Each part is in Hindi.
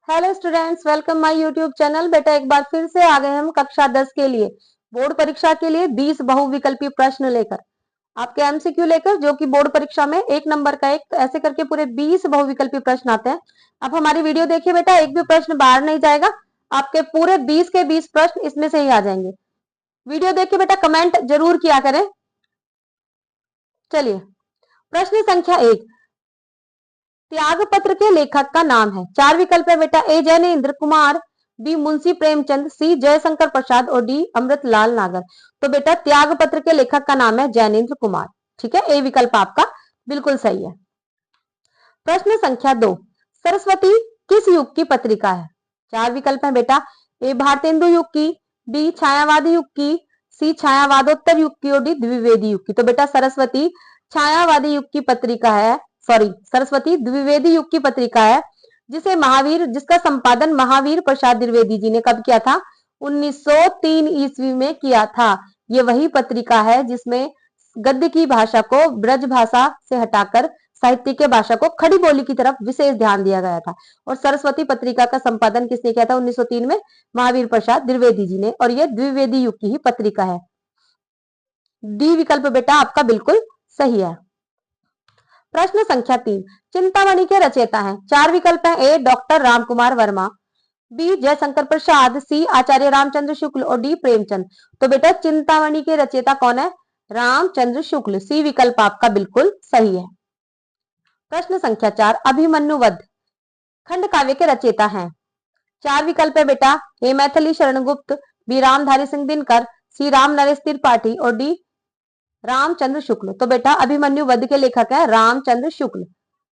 Hello students, welcome my YouTube channel. बेटा एक बार फिर से आ गए हम कक्षा 10 के लिए बोर्ड परीक्षा के लिए 20 बहुविकल्पी प्रश्न लेकर, आपके एमसीक्यू लेकर, जो कि बोर्ड परीक्षा में 1 नंबर का एक, तो ऐसे करके पूरे 20 बहुविकल्पी प्रश्न आते हैं। अब हमारी वीडियो देखिए बेटा, एक भी प्रश्न बाहर नहीं जाएगा, आपके पूरे 20 के 20 प्रश्न इसमें से ही आ जाएंगे। वीडियो देख के बेटा कमेंट जरूर किया करें। चलिए, प्रश्न संख्या 1, त्यागपत्र के लेखक का नाम है। 4 विकल्प है बेटा। ए जैनेन्द्र कुमार, बी मुंशी प्रेमचंद, सी जयशंकर प्रसाद और डी अमृतलाल नागर। तो बेटा त्यागपत्र के लेखक का नाम है जैनेन्द्र कुमार। ठीक है, ए विकल्प आपका बिल्कुल सही है। प्रश्न संख्या 2, सरस्वती किस युग की पत्रिका है? 4 विकल्प है बेटा। ए भारतेंदु युग की, बी छायावादी युग की, सी छायावादोत्तर युग की और डी द्विवेदी युग की। तो बेटा सरस्वती छायावादी युग की पत्रिका है, सॉरी सरस्वती द्विवेदी युग की पत्रिका है, जिसका संपादन महावीर प्रसाद द्विवेदी जी ने कब किया था? 1903 ईस्वी में किया था। ये वही पत्रिका है जिसमें गद्य की भाषा को ब्रज भाषा से हटाकर साहित्य के भाषा को खड़ी बोली की तरफ विशेष ध्यान दिया गया था। और सरस्वती पत्रिका का संपादन किसने किया था 1903 में? महावीर प्रसाद द्विवेदी जी ने। और यह द्विवेदी युग की ही पत्रिका है। डी विकल्प बेटा आपका बिल्कुल सही है। प्रश्न संख्या 3, चिंतामणि के रचयिता हैं। 4 विकल्प है। ए डॉक्टर रामकुमार वर्मा, बी जयशंकर प्रसाद, सी आचार्य रामचंद्र शुक्ल और डी प्रेमचंद। तो बेटा चिंतामणि के रचयिता कौन है? रामचंद्र शुक्ल। सी विकल्प आपका बिल्कुल सही है। प्रश्न संख्या 4, अभिमन्यु वध खंड काव्य के रचयिता हैं। 4 विकल्प है बेटा। ए मैथिली शरण गुप्त, बी रामधारी सिंह दिनकर, सी राम नरेश त्रिपाठी और डी रामचंद्र शुक्ल। तो बेटा अभिमन्यु वध के लेखक है रामचंद्र शुक्ल।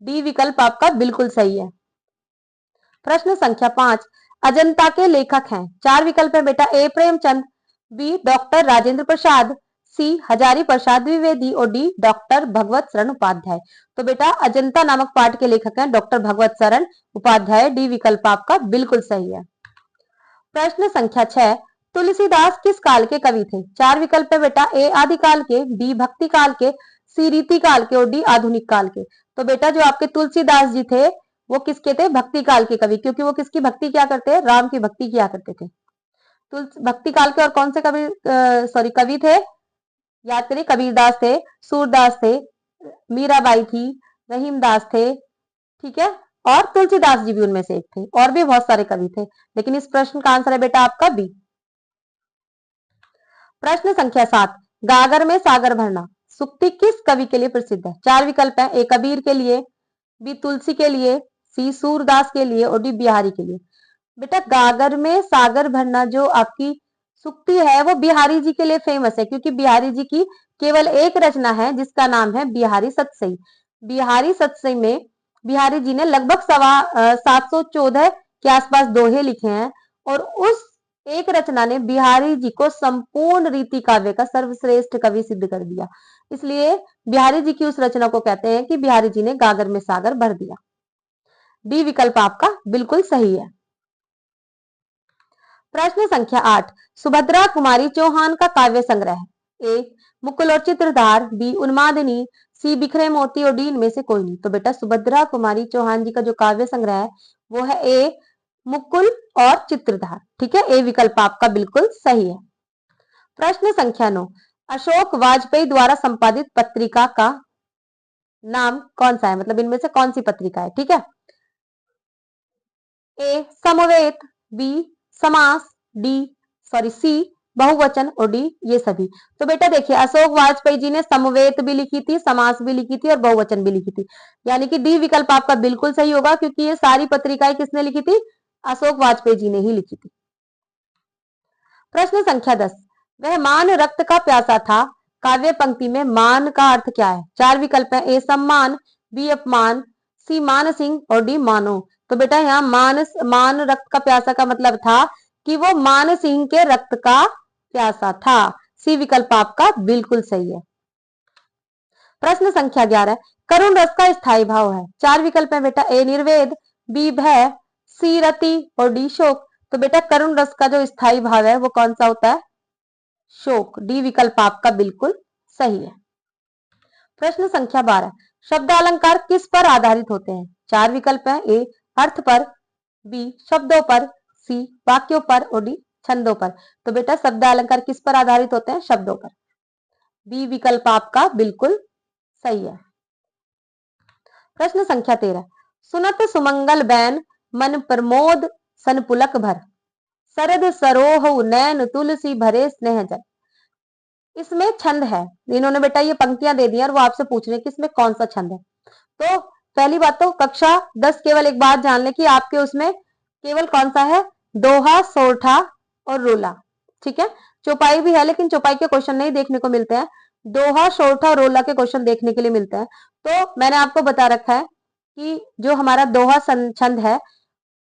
डी विकल्प आपका बिल्कुल सही है। प्रश्न संख्या 5, अजंता के लेखक हैं। 4 विकल्प है बेटा। ए प्रेमचंद, बी डॉक्टर राजेंद्र प्रसाद, सी हजारी प्रसाद द्विवेदी और डी डॉक्टर भगवत शरण उपाध्याय। तो बेटा अजंता नामक पाठ के लेखक हैं डॉक्टर भगवत शरण उपाध्याय। डी विकल्प आपका बिल्कुल सही है। प्रश्न संख्या 6, तुलसीदास किस काल के कवि थे? 4 विकल्प है बेटा। ए आदिकाल के, बी भक्ति काल के, सी रीति काल के और डी आधुनिक काल के। तो बेटा जो आपके तुलसीदास जी थे वो किसके थे? भक्ति काल के कवि, क्योंकि वो किसकी भक्ति किया करते हैं? राम की भक्ति किया करते थे। भक्ति काल के और कौन से कवि थे? याद करिए, कबीरदास थे, सूरदास थे, मीराबाई थी, रहीमदास थे, ठीक है, और तुलसीदास जी भी उनमें से एक थे। और भी बहुत सारे कवि थे, लेकिन इस प्रश्न का आंसर है बेटा आपका बी। प्रश्न संख्या 7, गागर में सागर भरना सुक्ति किस कवि के लिए प्रसिद्ध है? 4 विकल्प है। ए कबीर के लिए, बी तुलसी के लिए, सी सूरदास के लिए और डी बिहारी के लिए। बेटा गागर में सागर भरना जो आपकी सुक्ति है वो बिहारी जी के लिए फेमस है, क्योंकि बिहारी जी की केवल एक रचना है जिसका नाम है बिहारी सतसई। बिहारी सतसई में बिहारी जी ने लगभग 714 के आसपास दोहे लिखे हैं, और उस एक रचना ने बिहारी जी को संपूर्ण रीति काव्य का सर्वश्रेष्ठ कवि सिद्ध कर दिया। इसलिए बिहारी जी की उस रचना को कहते हैं कि बिहारी जी ने गागर में सागर भर दिया। डी विकल्प आपका बिल्कुल सही है। प्रश्न संख्या 8, सुभद्रा कुमारी चौहान का काव्य संग्रह है। ए मुकुल और चित्रधार, बी उन्मादिनी, सी बिखरे मोती और डी इनमें से कोई नहीं। तो बेटा सुभद्रा कुमारी चौहान जी का जो काव्य संग्रह है वो है ए मुकुल और चित्रधार। ठीक है, ए विकल्प आपका बिल्कुल सही है। प्रश्न संख्या 9, अशोक वाजपेयी द्वारा संपादित पत्रिका का नाम कौन सा है? मतलब इनमें से कौन सी पत्रिका है? ठीक है, ए समवेत, बी समास, सी बहुवचन और डी ये सभी। तो बेटा देखिए अशोक वाजपेयी जी ने समवेत भी लिखी थी, समास भी लिखी थी और बहुवचन भी लिखी थी, यानी कि डी विकल्प आपका बिल्कुल सही होगा, क्योंकि ये सारी पत्रिकाएं किसने लिखी थी? अशोक वाजपेयी जी ने ही लिखी थी। प्रश्न संख्या 10, वह मान रक्त का प्यासा था काव्य पंक्ति में मान का अर्थ क्या है? 4 विकल्प है। ए सम्मान, बी अपमान, सी मान सिंह और डी मानो। तो बेटा यहाँ मान रक्त का प्यासा का मतलब था कि वो मान सिंह के रक्त का प्यासा था। सी विकल्प आपका बिल्कुल सही है। प्रश्न संख्या 11, करुण रस का स्थायी भाव है। 4 विकल्प है बेटा। ए निर्वेद, बी भय, सी रति और डी शोक। तो बेटा करुण रस का जो स्थायी भाव है वो कौन सा होता है? शोक। डी विकल्प आपका बिल्कुल सही है। प्रश्न संख्या 12, शब्दालंकार किस पर आधारित होते हैं? 4 विकल्प है। ए अर्थ पर, बी शब्दों पर, सी वाक्यों पर और डी छंदों पर। तो बेटा शब्द अलंकार किस पर आधारित होते हैं? शब्दों पर। बी विकल्प आपका बिल्कुल सही है। प्रश्न संख्या 13, सुनत सुमंगल बैन मन प्रमोद सन पुलक भर, शरद सरोह नैन तुलसी भरे स्नेह जल। इसमें छंद है, इन्होंने बेटा ये पंक्तियां दे दी और वो आपसे पूछ रहे हैं कि इसमें कौन सा छंद है। तो पहली बात तो कक्षा 10 केवल एक बात जान ले कि आपके उसमें केवल कौन सा है? दोहा, सोरठा और रोला। ठीक है, चौपाई भी है लेकिन चौपाई के क्वेश्चन नहीं देखने को मिलते हैं, दोहा, सोरठा और रोला के क्वेश्चन देखने के लिए मिलते हैं। तो मैंने आपको बता रखा है कि जो हमारा दोहा छंद है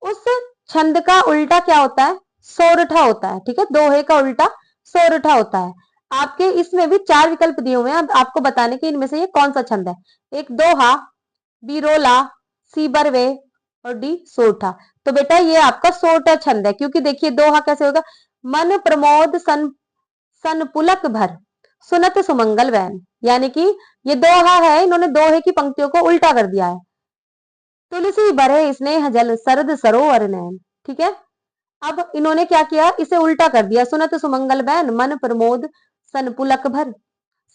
उस छंद का उल्टा क्या होता है? सोरठा होता है। ठीक है, दोहे का उल्टा सोरठा होता है। आपके इसमें भी 4 विकल्प दिए हुए हैं, अब आपको बताने के इनमें से ये कौन सा छंद है। एक दोहा, बी रोला, सी बरवे और डी सोरठा। तो बेटा ये आपका सोरठा छंद है, क्योंकि देखिए दोहा कैसे होगा? मन प्रमोद सन सन पुलक भर, सुनत सुमंगल वैन, यानी कि ये दोहा है, इन्होंने दोहे की पंक्तियों को उल्टा कर दिया है। तुलसी भरे स्नेह जल शरद सरोवर नैन। ठीक है, अब इन्होंने क्या किया? इसे उल्टा कर दिया, सुनत सुमंगल बैन मन प्रमोद सन पुलक भर,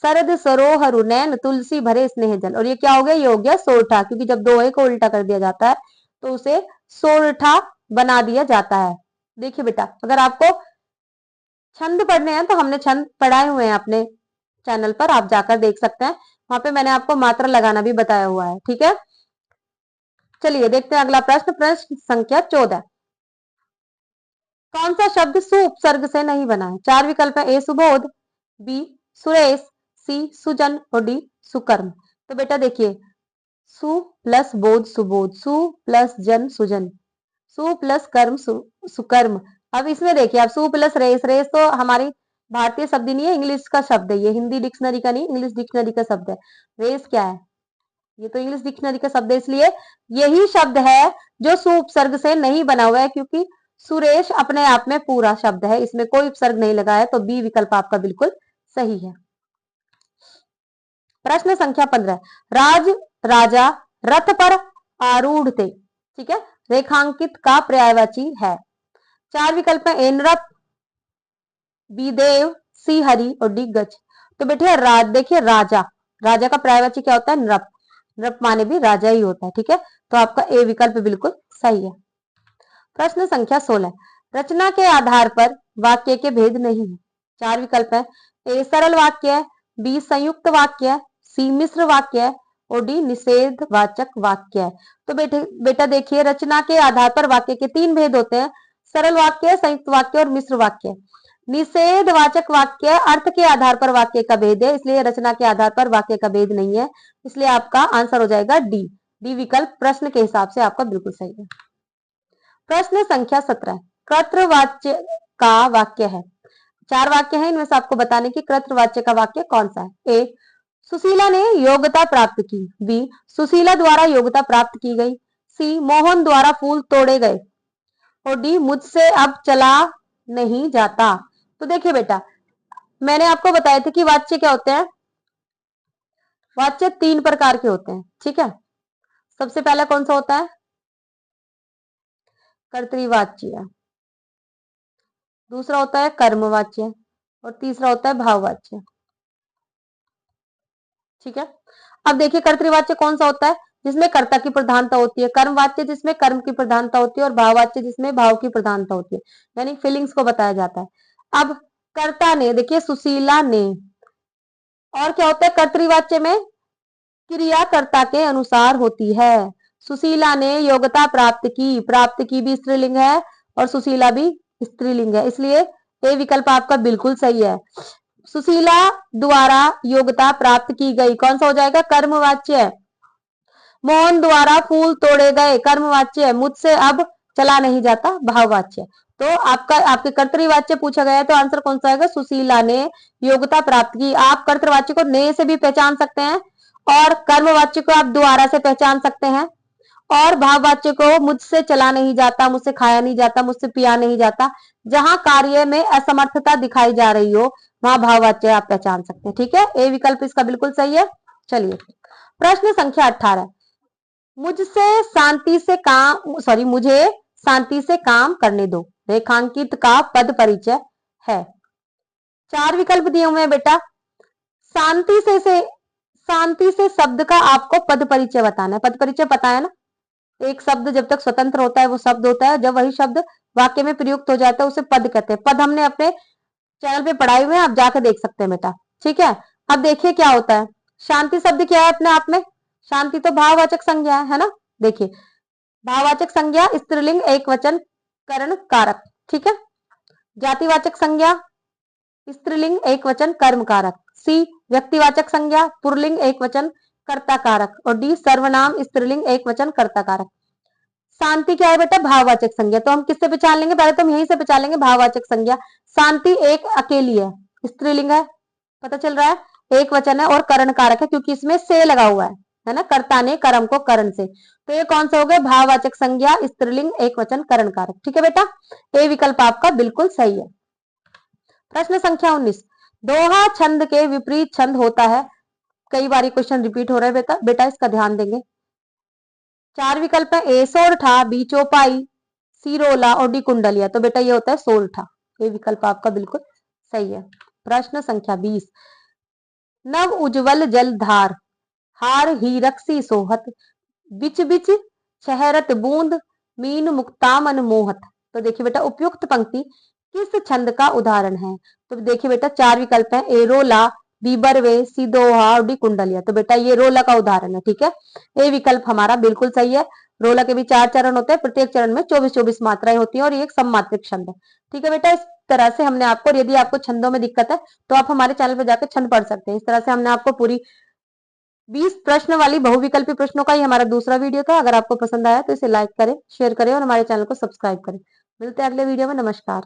शरद सरोह नैन तुलसी भरे स्नेह जल। और ये क्या हो गया? ये हो गया सोरठा, क्योंकि जब दोहे को उल्टा कर दिया जाता है तो उसे सोरठा बना दिया जाता है। देखिए बेटा, अगर आपको छंद पढ़ने हैं तो हमने छंद पढ़ाए हुए हैं अपने चैनल पर, आप जाकर देख सकते हैं, वहां पे मैंने आपको मात्रा लगाना भी बताया हुआ है। ठीक है, चलिए देखते हैं अगला प्रश्न। प्रश्न संख्या 14, कौन सा शब्द सु उपसर्ग से नहीं बना है? 4 विकल्प है, ए सुबोध, बी सुरेश, सी सुजन और डी सुकर्म। तो बेटा देखिए, सु प्लस बोध सुबोध, सु प्लस जन सुजन, सु प्लस कर्म सुकर्म। अब इसमें देखिए आप, सु प्लस रेस, रेस तो हमारी भारतीय शब्द नहीं है, इंग्लिश का शब्द है, ये हिंदी डिक्शनरी का नहीं, इंग्लिश डिक्शनरी का शब्द है। रेस क्या है? ये तो इंग्लिश डिक्शनरी का शब्द है, इसलिए यही शब्द है जो सु उपसर्ग से नहीं बना हुआ है, क्योंकि सुरेश अपने आप में पूरा शब्द है, इसमें कोई उपसर्ग नहीं लगा है। तो बी विकल्प आपका बिल्कुल सही है। प्रश्न संख्या 15, राज राजा रथ पर आरूढ़ थे। ठीक है, रेखांकित का पर्यायवाची है। 4 विकल्प है, ए नृप, बी देव, सी हरि और डी गज। तो बेटे देखिए राजा, राजा का पर्यायवाची क्या होता है? नृप, नृप माने भी राजा ही होता है। ठीक है, तो आपका ए विकल्प बिल्कुल सही है। प्रश्न संख्या 16, रचना के आधार पर वाक्य के भेद नहीं है। 4 विकल्प है, ए सरल वाक्य है, बी संयुक्त वाक्य है, सी मिश्र वाक्य है और डी निषेध वाचक वाक्य है। तो बेटा देखिए, रचना के आधार पर वाक्य के 3 भेद होते हैं, सरल वाक्य, संयुक्त वाक्य और मिश्र वाक्य। निषेध वाचक वाक्य अर्थ के आधार पर वाक्य का भेद है, इसलिए रचना के आधार पर वाक्य का भेद नहीं है, इसलिए आपका आंसर हो जाएगा डी, डी विकल्प प्रश्न के हिसाब से आपका बिल्कुल सही है। प्रश्न संख्या 17, कर्तृवाच्य का वाक्य है। 4 वाक्य हैं, इनमें से आपको बताने की कर्तृवाच्य का वाक्य कौन सा है। ए सुशीला ने योग्यता प्राप्त की, बी सुशीला द्वारा योग्यता प्राप्त की गई, सी मोहन द्वारा फूल तोड़े गए और डी मुझसे अब चला नहीं जाता। तो देखिए बेटा, मैंने आपको बताया था कि वाच्य क्या होते हैं? वाच्य 3 प्रकार के होते हैं। ठीक है, सबसे पहला कौन सा होता है? कर्तृवाच्य, दूसरा होता है कर्मवाच्य और तीसरा होता है भाववाच्य। ठीक है, अब देखिए कर्तृवाच्य कौन सा होता है? जिसमें कर्ता की प्रधानता होती है, कर्मवाच्य जिसमें कर्म की प्रधानता होती है और भाववाच्य जिसमें भाव की प्रधानता होती है, यानी फीलिंग्स को बताया जाता है। अब कर्ता ने, देखिए सुशीला ने, और क्या होता है कर्तृवाच्य में? क्रिया कर्ता के अनुसार होती है। सुशीला ने योग्यता प्राप्त की, प्राप्त की भी स्त्रीलिंग है और सुशीला भी स्त्रीलिंग है, इसलिए ए विकल्प आपका बिल्कुल सही है। सुशीला द्वारा योग्यता प्राप्त की गई कौन सा हो जाएगा? कर्मवाच्य है। मोहन द्वारा फूल तोड़े गए कर्मवाच्य है। मुझसे अब चला नहीं जाता भाववाच्य। तो आपके कर्तृवाच्य पूछा गया है तो आंसर कौन सा आएगा? सुशीला ने योग्यता प्राप्त की। आप कर्तृवाच्य को ने से भी पहचान सकते हैं और कर्मवाच्य को आप द्वारा से पहचान सकते हैं और भाववाच्य को मुझसे चला नहीं जाता, मुझसे खाया नहीं जाता, मुझसे पिया नहीं जाता। जहां कार्य में असमर्थता दिखाई जा रही हो वहां भाववाच्य आप पहचान सकते हैं। ठीक है, ए विकल्प इसका बिल्कुल सही है। चलिए प्रश्न संख्या 18, मुझे शांति से काम करने दो। रेखांकित का पद परिचय है। 4 विकल्प दिए हुए हैं बेटा। शांति से शब्द का आपको पद परिचय बताना है। पद परिचय पता है ना, एक शब्द जब तक स्वतंत्र होता है वो शब्द होता है, जब वही शब्द वाक्य में प्रयुक्त हो जाता है उसे पद कहते हैं। पद हमने अपने चैनल पे पढ़ाए हुए हैं, आप जाकर देख सकते हैं बेटा। ठीक है, अब देखिए क्या होता है। शांति शब्द क्या है अपने आप में? शांति तो भाववाचक संज्ञा है ना। देखिए, भाववाचक संज्ञा स्त्रीलिंग एक वचन करण कारक। ठीक है, जातिवाचक संज्ञा स्त्रीलिंग एक वचन कर्म कारक। सी व्यक्तिवाचक संज्ञा पुल्लिंग एक वचन कर्ता कारक। और डी सर्वनाम स्त्रीलिंग एक वचन कर्ता कारक। शांति क्या है बेटा? भाववाचक संज्ञा। तो हम किससे पहचान लेंगे? पहले तो हम यहीं से पहचान लेंगे, भाववाचक संज्ञा। शांति एक अकेली है, स्त्रीलिंग है, पता चल रहा है, एक वचन है और करण कारक है क्योंकि इसमें से लगा हुआ है ना, कर्ता ने कर्म को करण से। तो ये कौन सा हो गया? भाववाचक संज्ञा स्त्रीलिंग एक वचन करण कारक। ठीक है बेटा, ए विकल्प आपका बिल्कुल सही है। प्रश्न संख्या 19, दोहा छंद के विपरीत छंद होता है। कई बार क्वेश्चन रिपीट हो रहा है बेटा इसका ध्यान देंगे। 4 विकल्प है, ए सोरठा, बी चौपाई, सी रोला और डी कुंडलिया। तो बेटा ये होता है सोरठा। ये विकल्प आपका बिल्कुल सही है। प्रश्न संख्या 20, नव उज्जवल जलधार हार हीरक सी सोहत, बिच बिच शहरत बूंद मीन मुक्ता मन मोहत। तो देखिए बेटा, उपयुक्त पंक्ति किस छंद का उदाहरण है? तो देखिए बेटा, 4 विकल्प है, ए रोला, बी बरवे, सी दोहा और डी कुंडलिया। तो बेटा ये रोला का उदाहरण है। ठीक है, ए विकल्प हमारा बिल्कुल सही है। रोला के भी 4 चरण होते हैं, प्रत्येक चरण में 24-24 मात्राएं होती हैं और ये एक सममात्रिक छंद है। ठीक है बेटा, इस तरह से हमने आपको, यदि आपको छंदों में दिक्कत है तो आप हमारे चैनल पर जाकर छंद पढ़ सकते हैं। इस तरह से हमने आपको पूरी 20 प्रश्न वाली बहुविकल्पी प्रश्नों का ही हमारा दूसरा वीडियो था। अगर आपको पसंद आया तो इसे लाइक करें, शेयर करें और हमारे चैनल को सब्सक्राइब करें। मिलते हैं अगले वीडियो में। नमस्कार।